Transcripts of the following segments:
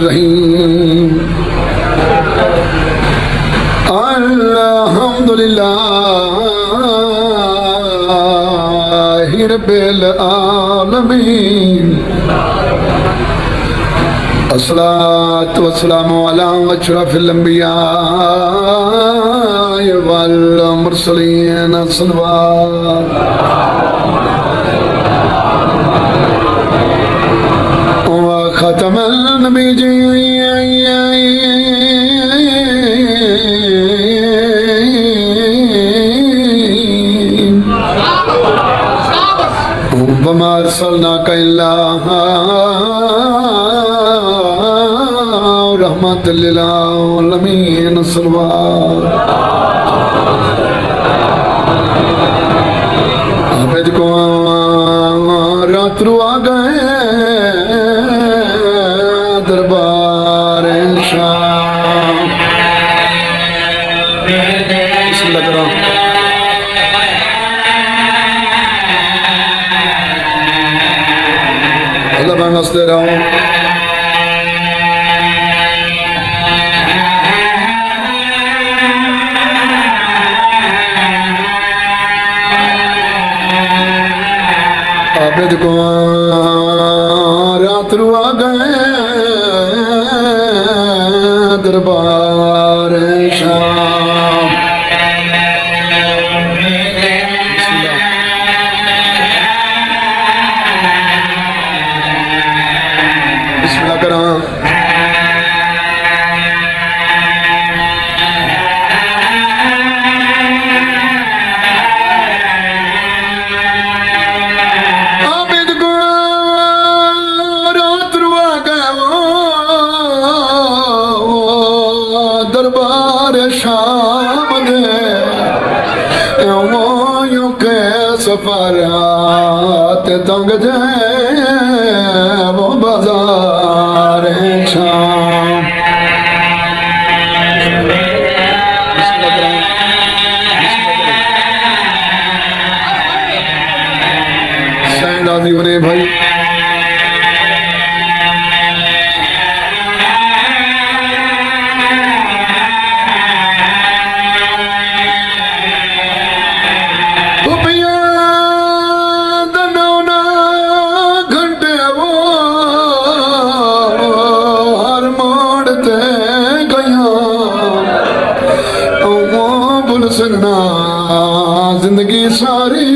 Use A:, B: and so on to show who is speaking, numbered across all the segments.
A: रहीम अल्हम्दुलिल्लाहि रब्बिल आलमीन अस्सलातु वस्सलामु अला अशरफिल अंबिया वल मुरसलीन सल्लल्लाहु व खतमल नबिय्यीन वमा अरसलनाका इल्ला रहमतल लिल आलमीन आबिद को रातरू आ गए दरबार शाम। बिस्मिल्लाह करो। अल्लाह बन हंसते रहो। आबिद को रातरू आ गए दरबार शाम। बिस्मिल्लाह करा। दरबार शाम दे वो यूं के सफरात तंग जाए वो बाजार शाम। सैन राजी बने भाई। सुनना जिंदगी सारी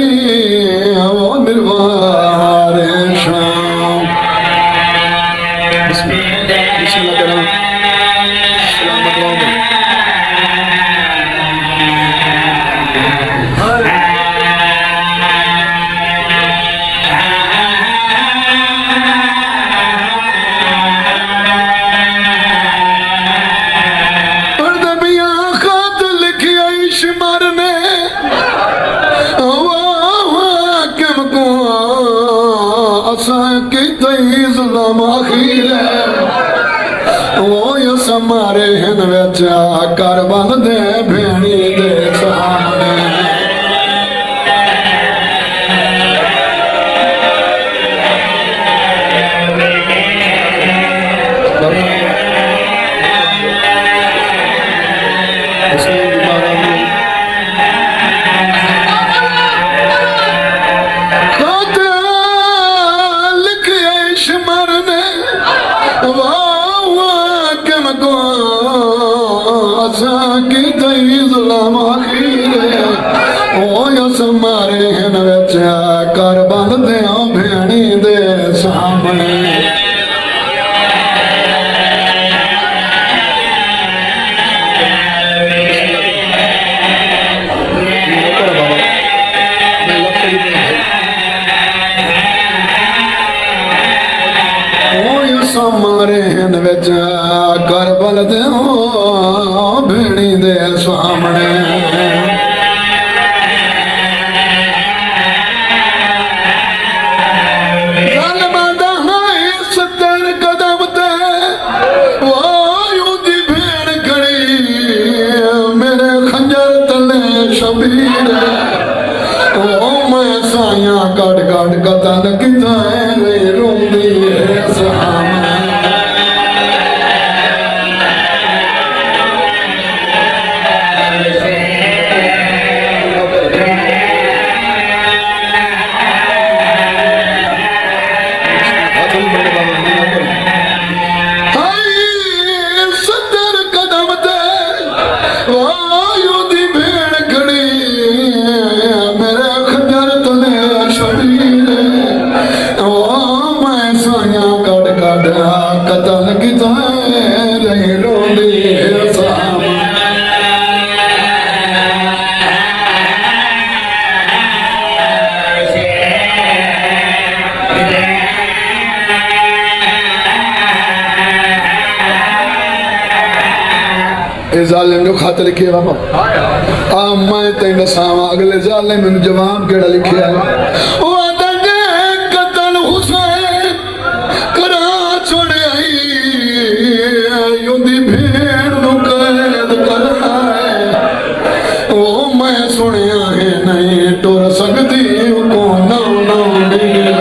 A: वो निर्वार शाम। बिस्मिल्लाह करो। सलामत रहो। समारे हिन विच कर बंदे भेणी दे सामने। समारे हिन विच कर बंदे भेणी दे सामने। समारे हिन विच कर बंदे भेणी दे सामने। शबीर ओ मैं साया गड़ गड़ कतन किता रे रो जालिम जो खत लिखे बाबा आ मैं तेन दसावा अगले जालिम मैंने जवाब केड़ा लिखे है ओ आदा जे कतल हुसैन करा छोड़े आई ओदी भेड़ नु कैद कराए ओ मैं सुनिया है नहीं टुर सकदी को ना ना मिले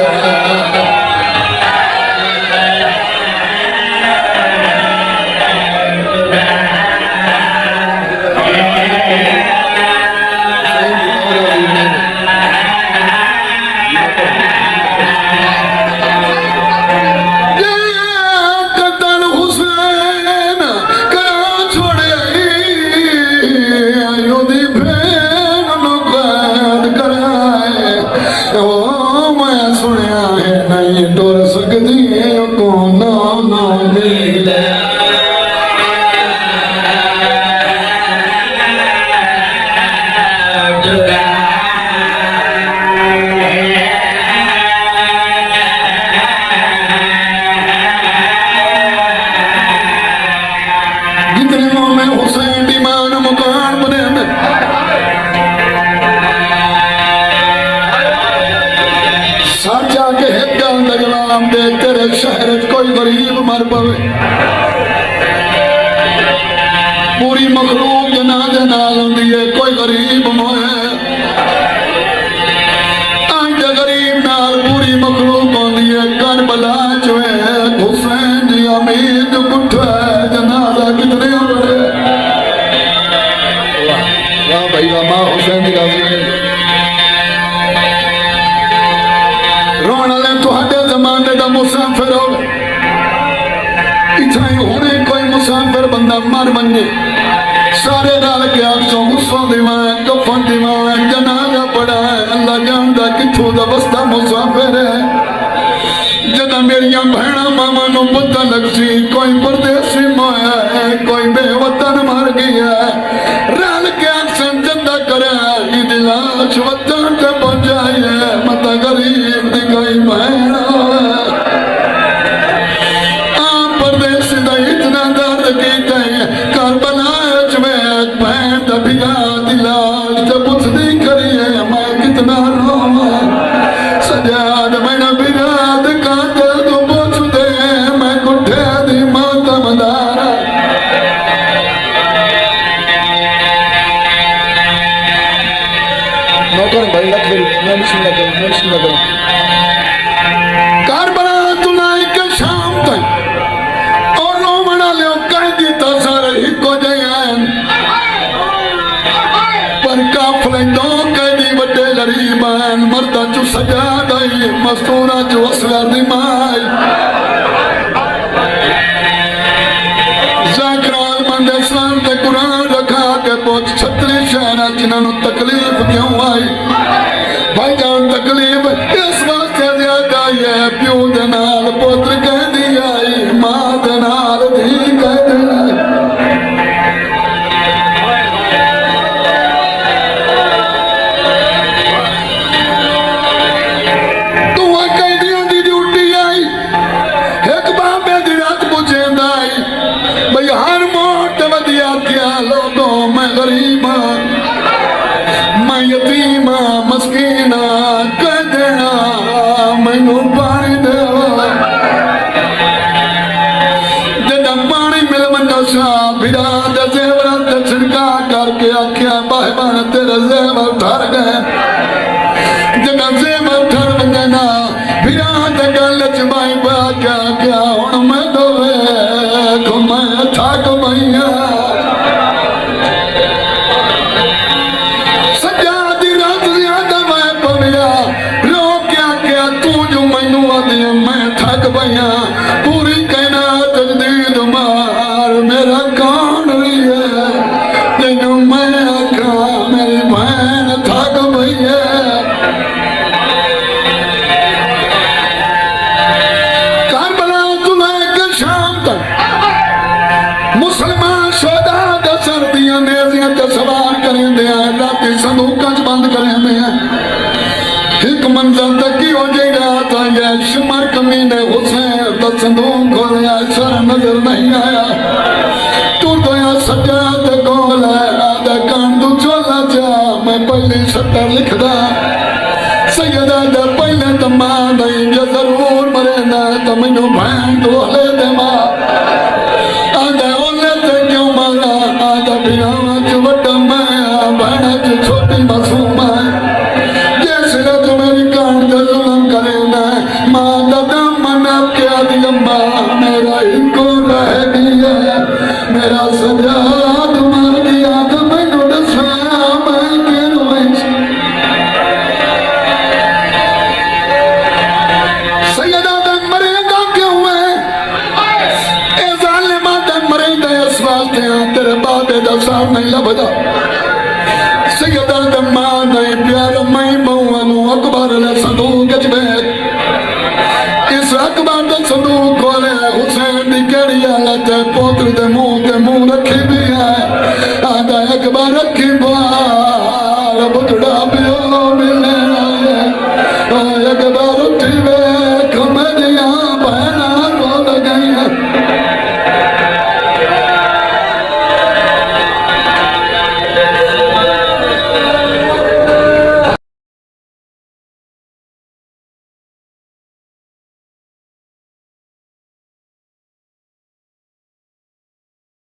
A: तेरे शहर कोई गरीब मर पवे पूरी मखलूक जनाजे नाल हुंदी है कोई गरीब मोए अंज गरीब नाल पूरी मखलूक होंदी है करबला चवे हुसैन जी अमीर कुठा जनाजा कितने बड़े वाह भाई वाह मां हुसैन जी राजी रोण वाले तुहाडे जमाने दा मुसाफिर हो इतना ही होने कोई मुसाफिर बंदा मर मने सारे रल के आसों गुस्सों दिवाए कफन दिवाए जनाजा पड़ा है अल्लाह जानदा किथों दा बस्ता मुसाफिर है जदा मेरिया भैणा मामा नू पता लगसी कोई परदेसी मोया है कोई बेवतन मर गया रल के आसों जंदा करे दिलाश वतन ते पहुंचाई है मत गरीब दी कोई भैणा परदेसी दा इतना दर्द कीता है करबला में भैन दा भिगा दिलाश ते पुछदी करी है मैं कितना रोवा सजाद मैंने बिराद का दर्द पूछ दे मैं कुठे दी मातम दारा नौकर भाई लग गई मैं बिस्मिल्लाह करूं करबला तुलाई के शाम तक और रोमना ले कैदी तो सारे हिको जयान पर काफले दो कैदी बड़े गरीबान मर्दा चु सजा दई मस्तूरा चु असला दिमाई जाकराल मंदे इस्लाम ते कुरान रखा के पोच छतरी शहरा जिन्होंने तकलीफ क्यों आई भाई जान तकलीफ इस वास्ते ज्यादा है प्यो दे नाल पुत्र कह दी आई मां दे नाल धी कह दी तू कैदियों दी ड्यूटी आई एक बाबे दी रात बुझेंदा आई भाई हर मोट वधिया क्या लोगों मैं गरीब मैं यतीम मस्कीना कह देना मैनू पानी दे जदा पानी मिल मंडा सा बिरा दे जेवरां ते छिड़का करके आख्या बाहबान तेरे जेवर ठर गए जदा जेवर ठर वने ना बिरा दे गल च माई पा क्या क्या हुण मैं दोवे मैं थक मैया मैं थक पया पूरी कहना तजदीद मार मेरा कौन रही है तेन मैं आखा मेरी बहन थक पई है करबला तू लेके शाम तक मुसलमान शोदा दे सर्दियां नेजियां ते सवार करेंदे हैं राती संदूकां च बंद करेंदे हैं एक मंजर तक की हो जाए रात आया शुमार कमीने हुसैन दस संदूक खोलिया सर नजर नहीं आया तू तो यहाँ सजा पत्तर लिखदा सैयदा दे पहले तो मां नहीं जो जरूर मरे ना तो मैनू भैन दोले दे मां आंदा ओले ते क्यों मारा आंदा बिनावा च वड्डा मैं भैन च छोटी मासूम जिस रात मेरी कान दा जुल्म करे ना मां दा दम मना के आदि अम्मा मेरा इनको रह गया मेरा सजाद मर गया तो मैनू दसा मैं क्यों सैयदा दे मरेगा क्यों है ए जालिमा दे मरेगा इस वास्ते तेरे बाबे दा साथ नहीं लभदा सैयदा दे मां नहीं प्यार मैं बहुआनू अकबर ने संदूक च बैठ इस अकबर दे संदूक खोले हुसैन दी केड़ी हालत है पोत्र दे मुंह रखी भी है आदा अकबर रखी बार बुढ़ा भी